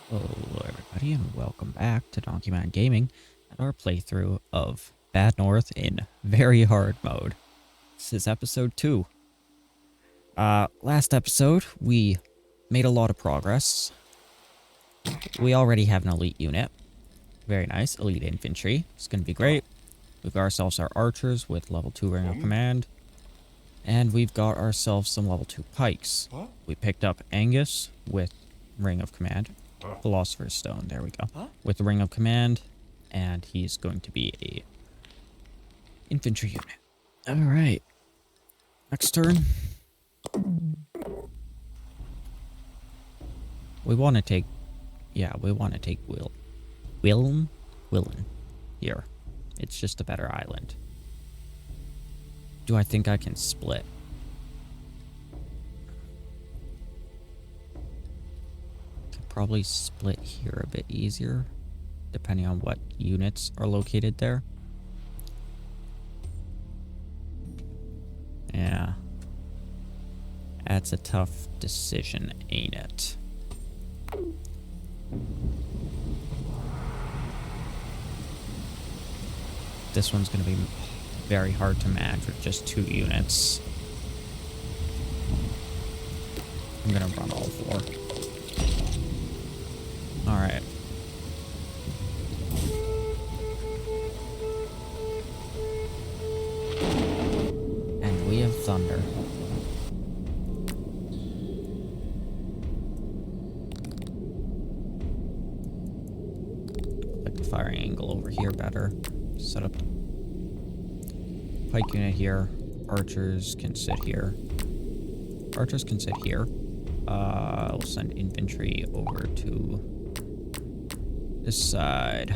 Hello everybody and welcome back to Donkeyman Gaming and our playthrough of Bad North in very hard mode. This is episode 2. Last episode we made a lot of progress. We already have an elite unit. Very nice, elite infantry. It's gonna be great. We've got ourselves our archers with level 2 ring of command. And we've got ourselves some level 2 pikes. We picked up Angus with ring of command. Philosopher's Stone, there we go. With the ring of command, and he's going to be a infantry unit. Alright. Next turn. We want to take Willem here. It's just a better island. Do I think I can split? Probably split here a bit easier, depending on what units are located there. Yeah. That's a tough decision, ain't it? This one's gonna be very hard to manage with just 2 units. I'm gonna run all 4. Alright. And we have thunder. I like the firing angle over here better. Set up the pike unit here. Archers can sit here. Archers can sit here. I'll send infantry over to this side.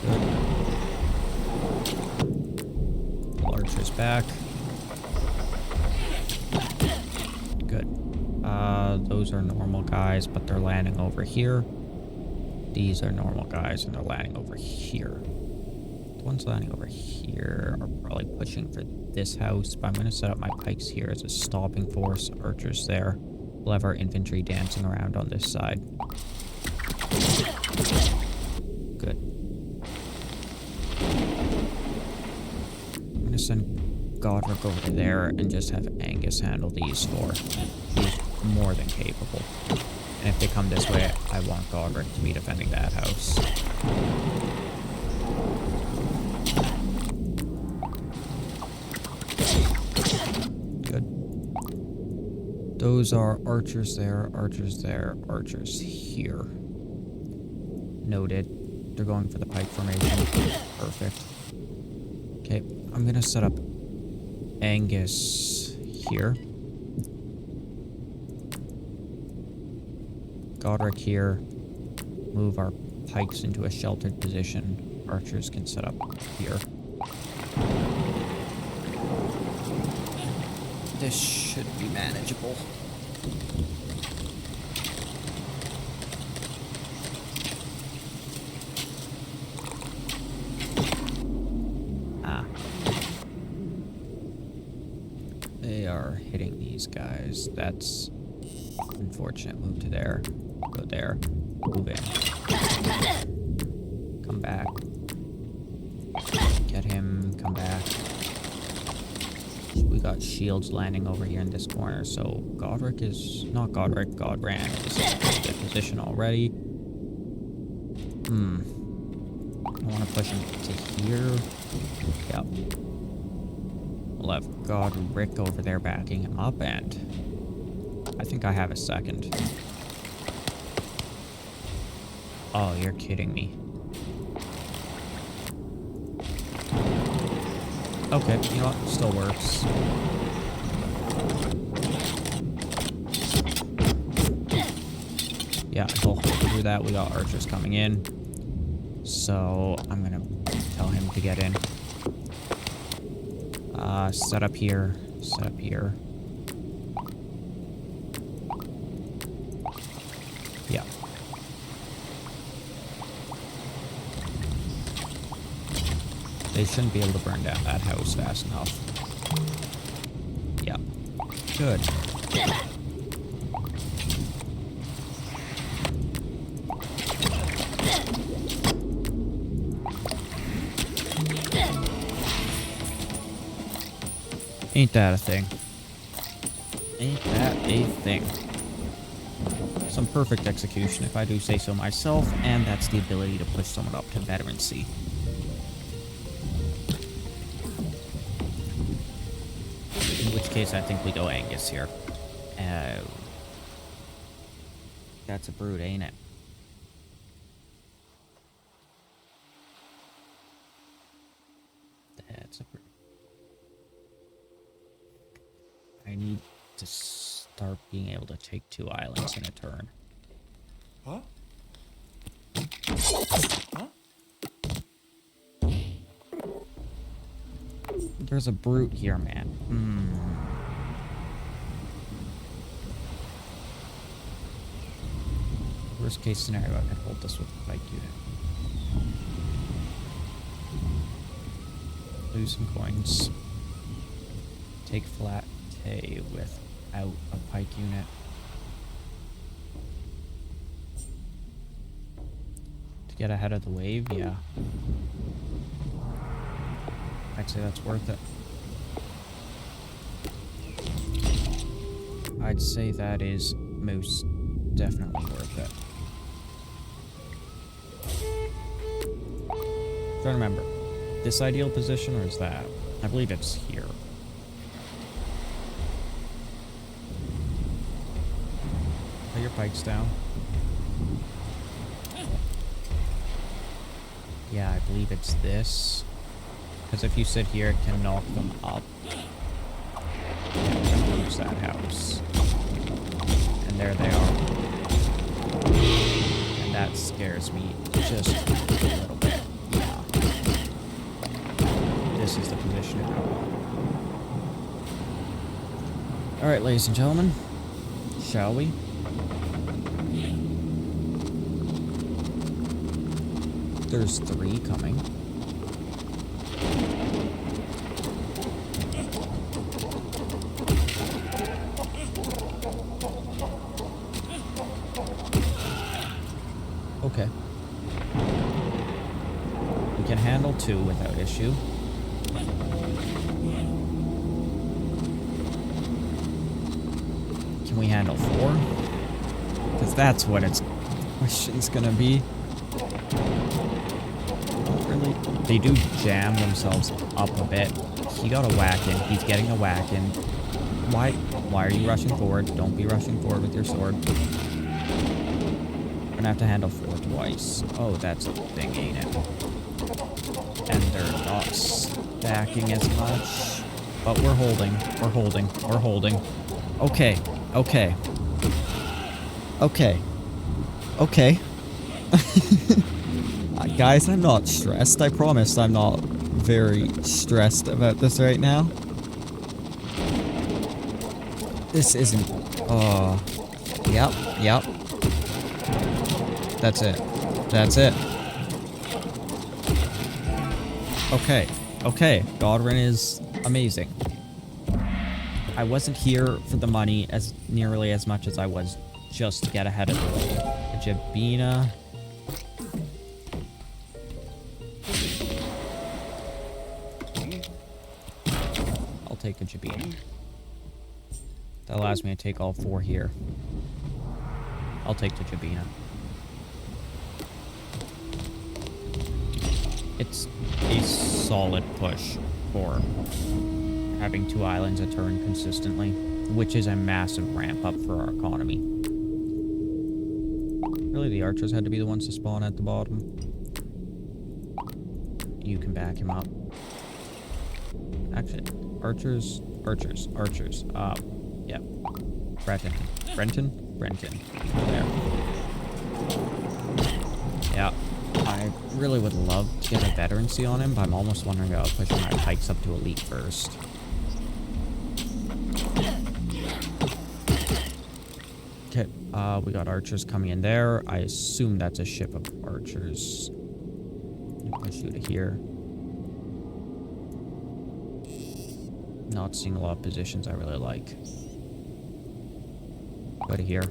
Good. Archers back. Good. Those are normal guys, but they're landing over here. These are normal guys, and they're landing over here. The ones landing over here are probably pushing for this house, but I'm going to set up my pikes here as a stopping force. Archers there. We'll have our infantry dancing around on this side. Good. I'm going to send Godric over there and just have Angus handle these 4. He's more than capable. And if they come this way, I want Godric to be defending that house. Those are archers there, archers here. Noted. They're going for the pike formation. Perfect. Okay, I'm gonna set up Angus here. Godric here. Move our pikes into a sheltered position. Archers can set up here. This should be manageable. They are hitting these guys. That's unfortunate. Move to there. Go there. Move in. Come back. Get him. Come back. We got shields landing over here in this corner, so Godran is in a good position already. I want to push him to here. Yep. We'll have Godric over there backing him up, and I think I have a second. Oh, you're kidding me. Okay, you know what? Still works. Yeah, he'll hold through that. We got archers coming in. So, I'm gonna tell him to get in. Set up here. Set up here. Yeah. They shouldn't be able to burn down that house fast enough. Good. Ain't that a thing? Ain't that a thing? Some perfect execution, if I do say so myself, and that's the ability to push someone up to veterancy. In which case, I think we go Angus here. That's a brute, ain't it? That's a brute. I need to start being able to take 2 islands in a turn. Huh? Huh? There's a brute here, man. Worst case scenario, I can hold this with the bike unit. Lose some coins. Take flat Tay without a pike unit. To get ahead of the wave, yeah. I'd say that's worth it. I'd say that is most definitely worth it. Trying to remember, this ideal position or is that? I believe it's here. Put your pikes down. Yeah, I believe it's this. Because if you sit here, it can knock them up. And lose that house. And there they are. And that scares me just a little bit. Yeah. This is the position I want. Alright, ladies and gentlemen. Shall we? There's 3 coming. Okay. We can handle 2 without issue. Can we handle 4? Because that's what its question's gonna be. Really, they do jam themselves up a bit. He got a whack in. He's getting a whack in. Why are you rushing forward? Don't be rushing forward with your sword. We're gonna have to handle 4 twice. Oh, that's a thing, ain't it? And they're not stacking as much. But we're holding. We're holding. We're holding. Okay. Okay. Okay. Okay. Guys, I'm not stressed. I promise I'm not very stressed about this right now. This isn't... Oh. Yep. Yep. That's it. That's it. Okay. Okay. Godwin is amazing. I wasn't here for the money as nearly as much as I was just to get ahead of the Jabina. I'll take a Jabina. That allows me to take all 4 here. I'll take the Jabina. It's a solid push for having 2 islands a turn consistently, which is a massive ramp up for our economy. Really, the archers had to be the ones to spawn at the bottom. You can back him up. Actually, archers. Yeah. Brenton? There. Yeah. I really would love to get a veterancy on him, but I'm almost wondering about pushing my pikes up to elite first. Okay, we got archers coming in there. I assume that's a ship of archers. Push you to here. Not seeing a lot of positions I really like. Go to here.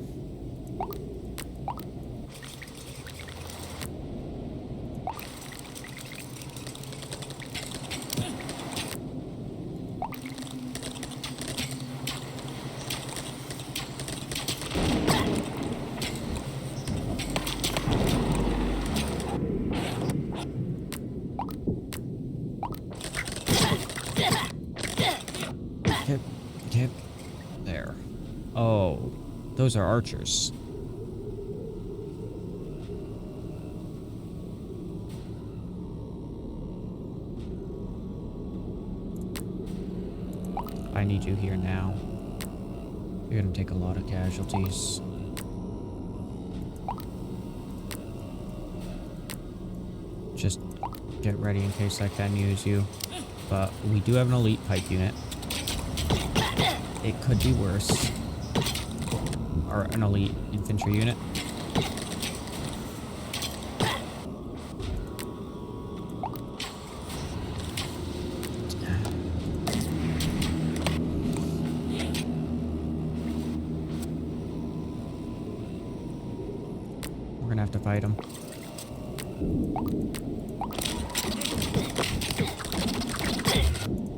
Get there. Oh, those are archers. I need you here now. You're gonna take a lot of casualties. Just get ready in case I can use you. But we do have an elite pike unit. It could be worse. Or an elite infantry unit. We're gonna have to fight him.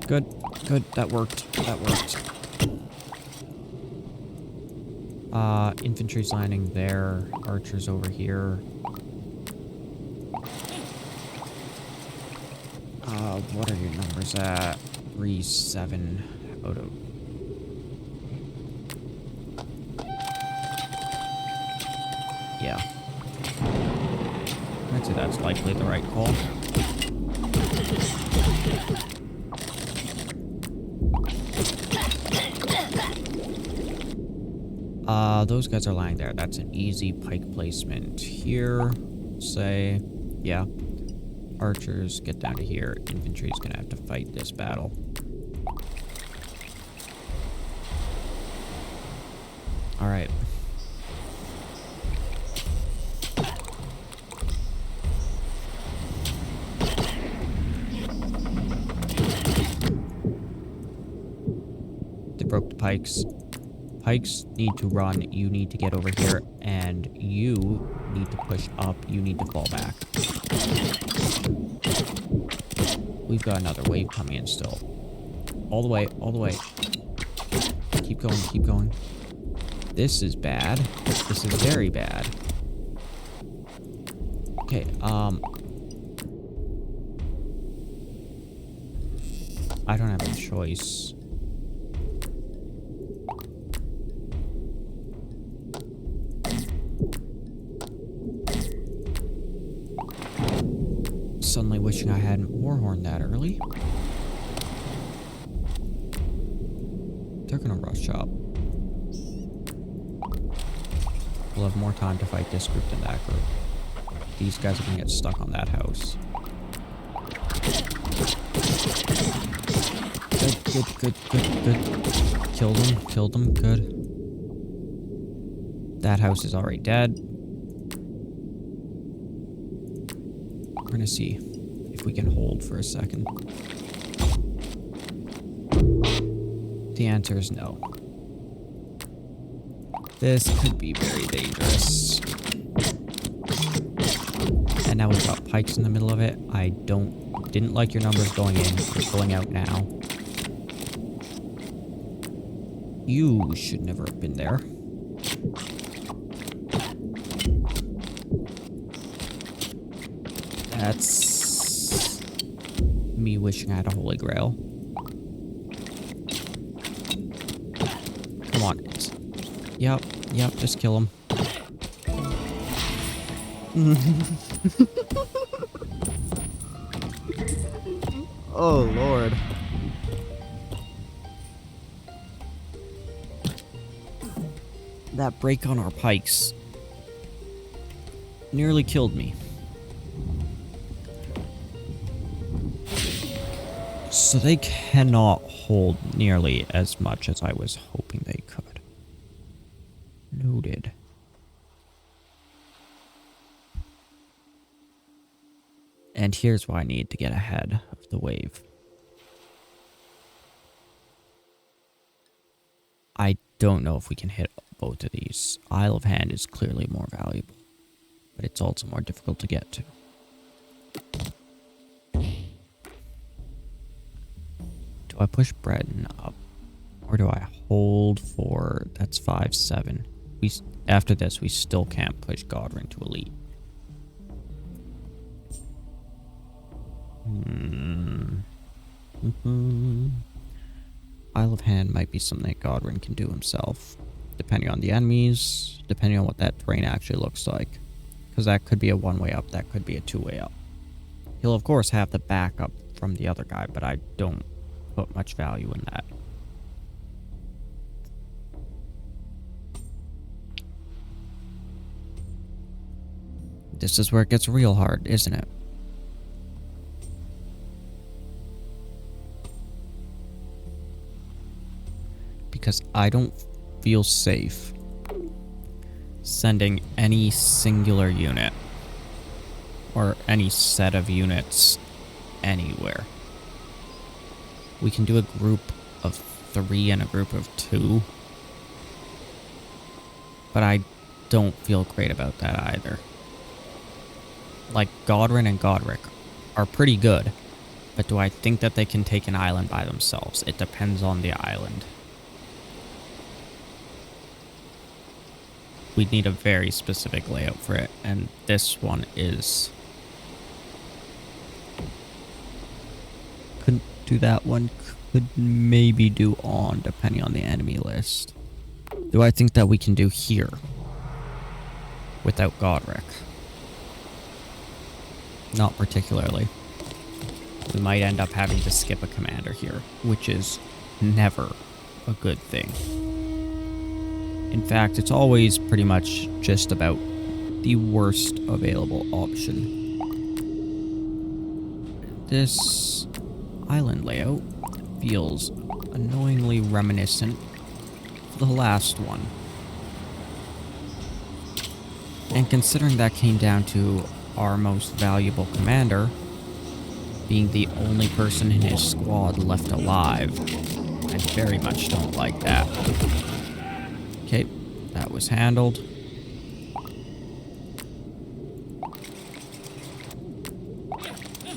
Good, good, that worked, that worked. Infantry's landing there, archers over here. What are your numbers at? 3, 7 out of... Yeah. I'd say that's likely the right call. Those guys are lying there. That's an easy pike placement here. Say, yeah. Archers, get down to here. Infantry's gonna have to fight this battle. Alright. They broke the pikes. Pikes need to run, you need to get over here, and you need to push up, you need to fall back. We've got another wave coming in still. All the way, all the way. Keep going, keep going. This is bad. This is very bad. Okay, I don't have a choice. Suddenly wishing I hadn't warhorned that early. They're gonna rush up. We'll have more time to fight this group than that group. These guys are gonna get stuck on that house. Good, good, good, good, good. Killed them, good. That house is already dead. We're gonna see if we can hold for a second. The answer is no. This could be very dangerous. And now we've got pikes in the middle of it. I didn't like your numbers going in. They're going out now. You should never have been there. That's me wishing I had a holy grail. Come on. Yep, just kill him. Oh, Lord. That break on our pikes nearly killed me. So they cannot hold nearly as much as I was hoping they could. Noted. And here's why I need to get ahead of the wave. I don't know if we can hit both of these. Isle of Hand is clearly more valuable, but it's also more difficult to get to. Do I push Breton up? Or do I hold for... That's 5-7. After this, we still can't push Godwin to Elite. Isle of Hand might be something that Godwin can do himself. Depending on the enemies, depending on what that terrain actually looks like. Because that could be a one-way up, that could be a two-way up. He'll of course have the backup from the other guy, but I don't put much value in that. This is where it gets real hard, isn't it? Because I don't feel safe sending any singular unit or any set of units anywhere. We can do a group of 3 and a group of 2, but I don't feel great about that either. Like, Godwin and Godric are pretty good, but do I think that they can take an island by themselves? It depends on the island. We'd need a very specific layout for it, and this one is... Couldn't do that one, could maybe do on, depending on the enemy list. Do I think that we can do here without Godric? Not particularly. We might end up having to skip a commander here, which is never a good thing. In fact, it's always pretty much just about the worst available option. This island layout feels annoyingly reminiscent of the last one. And considering that came down to our most valuable commander being the only person in his squad left alive, I very much don't like that. Okay, that was handled.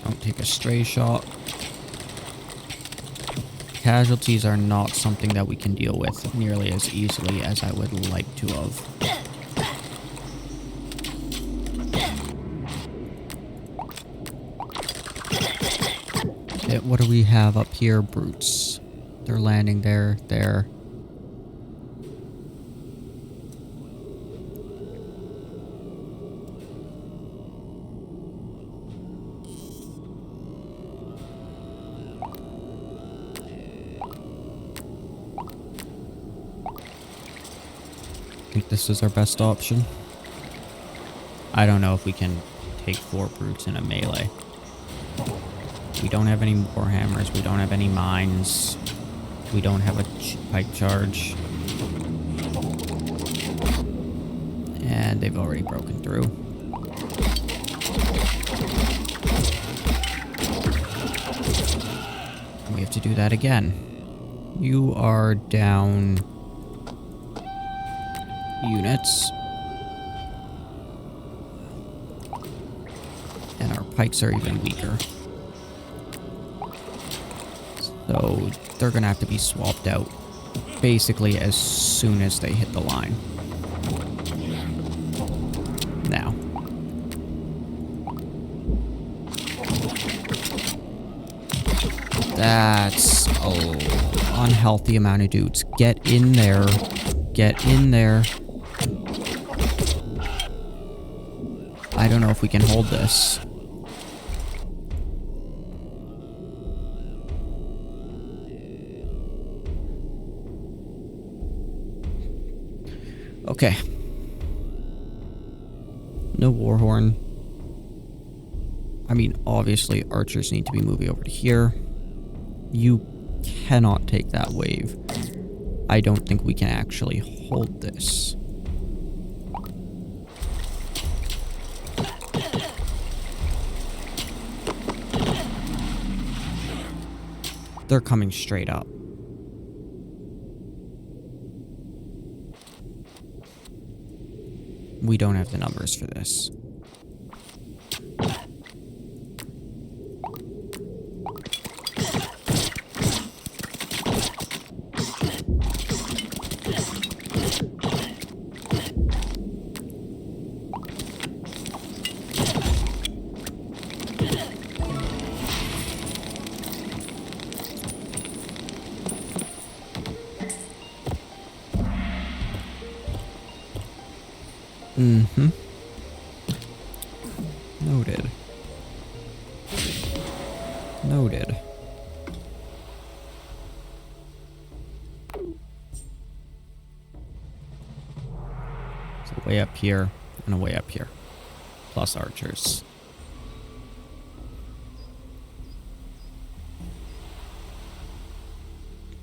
Don't take a stray shot. Casualties are not something that we can deal with nearly as easily as I would like to have. Okay, what do we have up here? Brutes. They're landing there. I think this is our best option. I don't know if we can take 4 brutes in a melee. We don't have any warhammers, we don't have any mines, we don't have a pike charge. And they've already broken through. We have to do that again. You are down units. And our pikes are even weaker. So they're gonna have to be swapped out basically as soon as they hit the line. Now. That's an unhealthy amount of dudes. Get in there. Get in there. I don't know if we can hold this. Okay. No Warhorn. I mean, obviously, archers need to be moving over to here. You cannot take that wave. I don't think we can actually hold this. They're coming straight up. We don't have the numbers for this. Mm-hmm. Noted. Noted. So way up here and a way up here. Plus archers.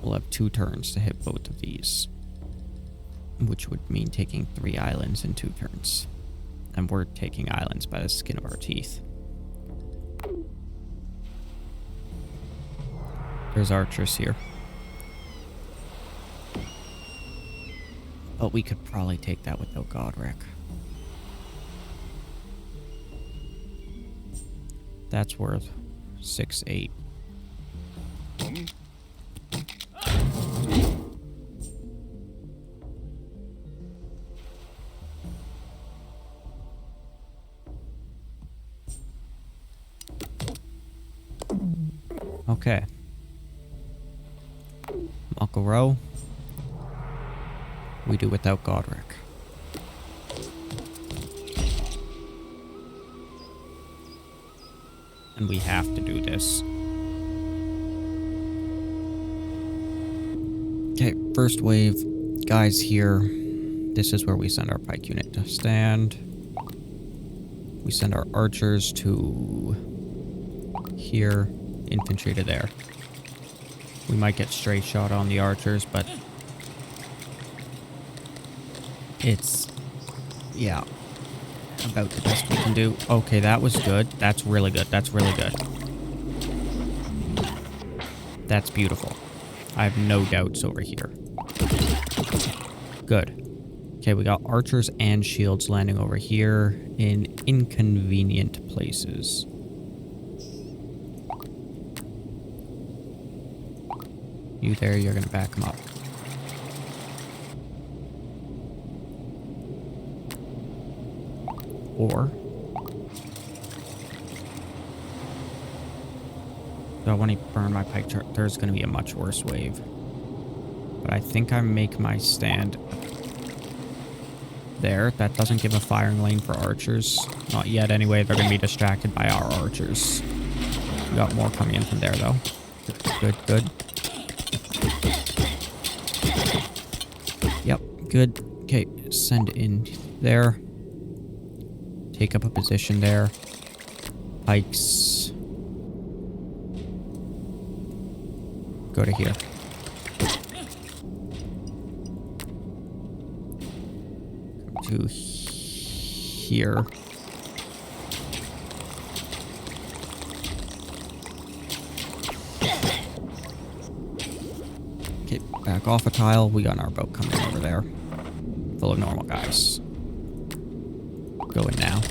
We'll have 2 turns to hit both of these. Which would mean taking 3 islands in 2 turns. And we're taking islands by the skin of our teeth. There's archers here. But we could probably take that without Godric. That's worth 6, 8. Okay. Muckle Row. We do without Godric. And we have to do this. Okay, first wave. Guys here. This is where we send our pike unit to stand. We send our archers to here. Infantry to there. We might get stray shot on the archers, but it's, yeah, about the best we can do. Okay, that was good. That's really good. That's really good. That's beautiful. I have no doubts over here. Good. Okay, we got archers and shields landing over here in inconvenient places. You there, you're gonna back them up. Or do I want to burn my pike chart? There's gonna be a much worse wave. But I think I make my stand there. That doesn't give a firing lane for archers. Not yet anyway, they're gonna be distracted by our archers. We got more coming in from there though. Good, good. Yep, good. Okay, send in there. Take up a position there. Pikes. Go to here. Come to here. Okay, back off a tile. We got our boat coming over there. Full of normal guys. Go in now.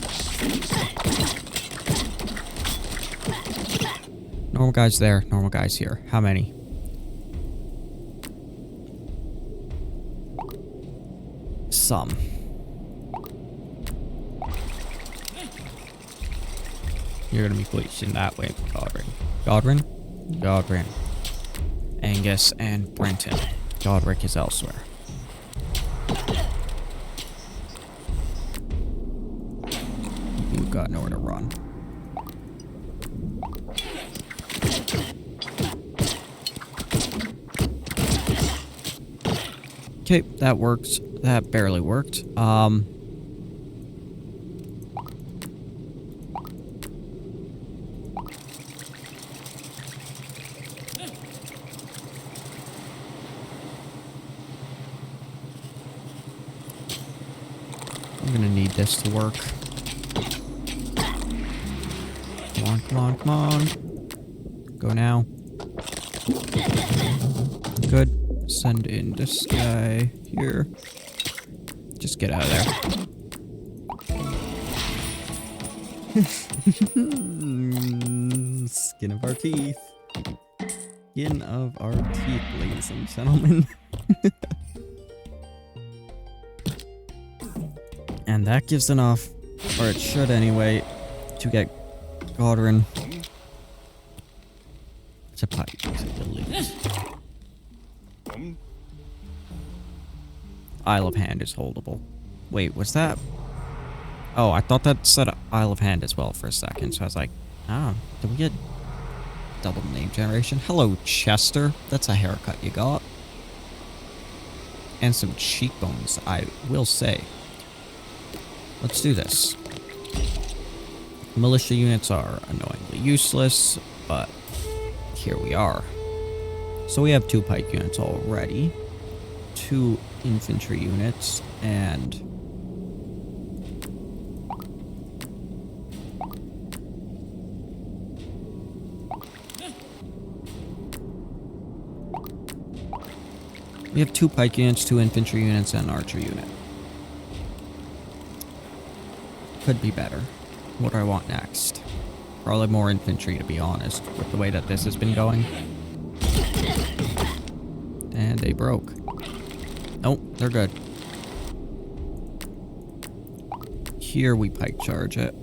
Normal guys there. Normal guys here. How many? Some. You're gonna be positioned that way, Godwin. Godwin? Godwin. Angus and Brenton. Godric is elsewhere. You've got nowhere to run. Okay, that worked. That barely worked. I'm gonna need this to work. Come on, come on, come on. Go now. Good. Send in this guy here. Just get out of there. Skin of our teeth. Skin of our teeth, ladies and gentlemen. And that gives enough, or it should anyway, to get Godwin to pipe to lose. Isle of Hand is holdable. Wait, was that? Oh, I thought that said Isle of Hand as well for a second, so I was like, did we get double name generation? Hello, Chester. That's a haircut you got. And some cheekbones, I will say. Let's do this. Militia units are annoyingly useless, but here we are. So we have 2 pike units already, 2 infantry units, and we have 2 pike units, 2 infantry units, and an archer unit. Could be better. What do I want next? Probably more infantry, to be honest, with the way that this has been going. And they broke. Nope, they're good. Here we pike charge it.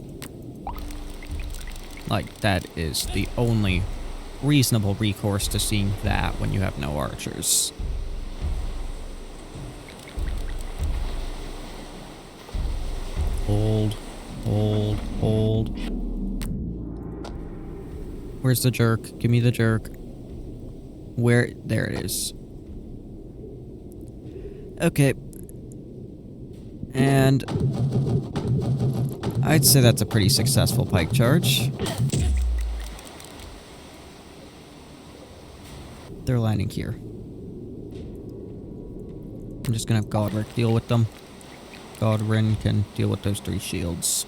Like, that is the only reasonable recourse to seeing that when you have no archers. Hold. Where's the jerk? Give me the jerk. Where? There it is. Okay. And I'd say that's a pretty successful pike charge. They're landing here. I'm just gonna have Godric deal with them. Godwin can deal with those 3 shields.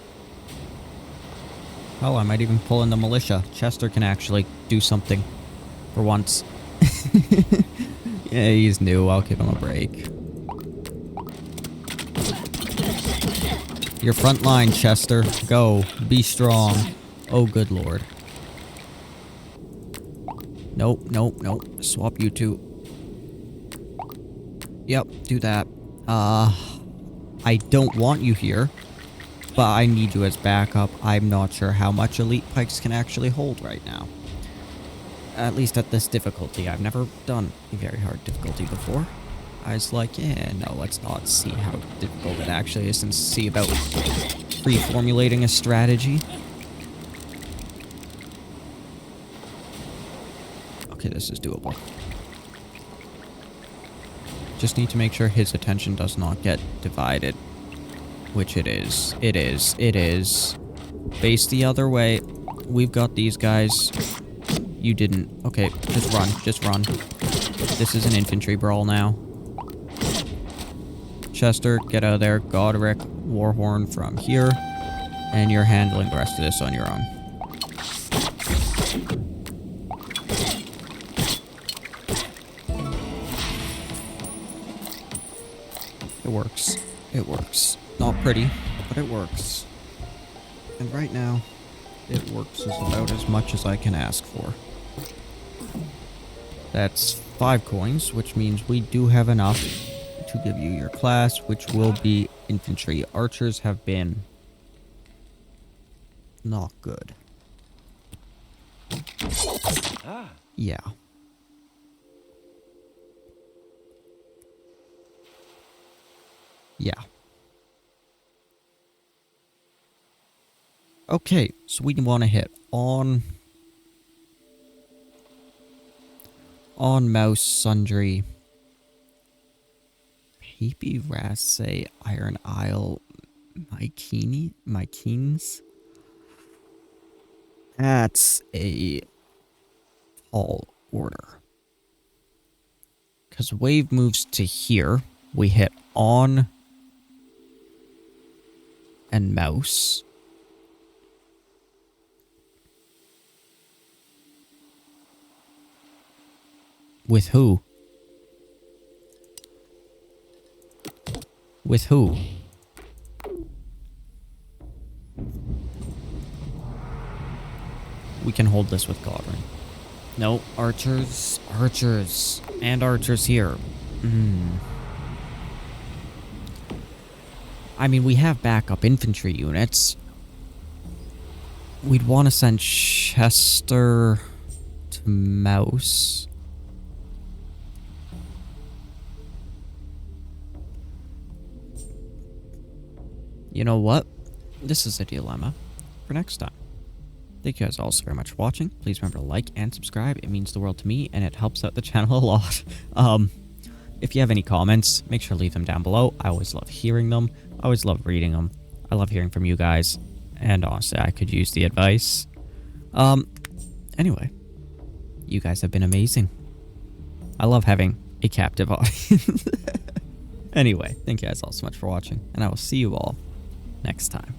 Oh, I might even pull in the militia. Chester can actually do something. For once. Yeah, he's new. I'll give him a break. Your front line, Chester. Go. Be strong. Oh, good lord. Nope. Swap you 2. Yep, do that. I don't want you here, but I need you as backup. I'm not sure how much elite pikes can actually hold right now. At least at this difficulty. I've never done a very hard difficulty before. I was like, yeah, no, let's not see how difficult it actually is and see about reformulating a strategy. Okay, this is doable. Just need to make sure his attention does not get divided. Which it is. It is. Face the other way. We've got these guys. You didn't. Okay, just run. This is an infantry brawl now. Chester, get out of there. Godric, Warhorn from here. And you're handling the rest of this on your own. It works. Not pretty, but it works. And right now, it works as about as much as I can ask for. That's 5 coins, which means we do have enough to give you your class, which will be infantry. Archers have been not good. Yeah. Yeah. Okay, so we want to hit on Mouse, Sundry, Peepy, Rasse, Iron Isle, Mykines. That's a tall order. Because wave moves to here, we hit on and Mouse. With who? With who? We can hold this with Godwin. No, archers. Archers. And archers here. I mean, we have backup infantry units. We'd want to send Chester to Mouse. You know what? This is a dilemma for next time. Thank you guys all so very much for watching. Please remember to like and subscribe. It means the world to me, and it helps out the channel a lot. If you have any comments, make sure to leave them down below. I always love hearing them. I always love reading them. I love hearing from you guys. And honestly, I could use the advice. Anyway, you guys have been amazing. I love having a captive audience. Anyway, thank you guys all so much for watching, and I will see you all next time.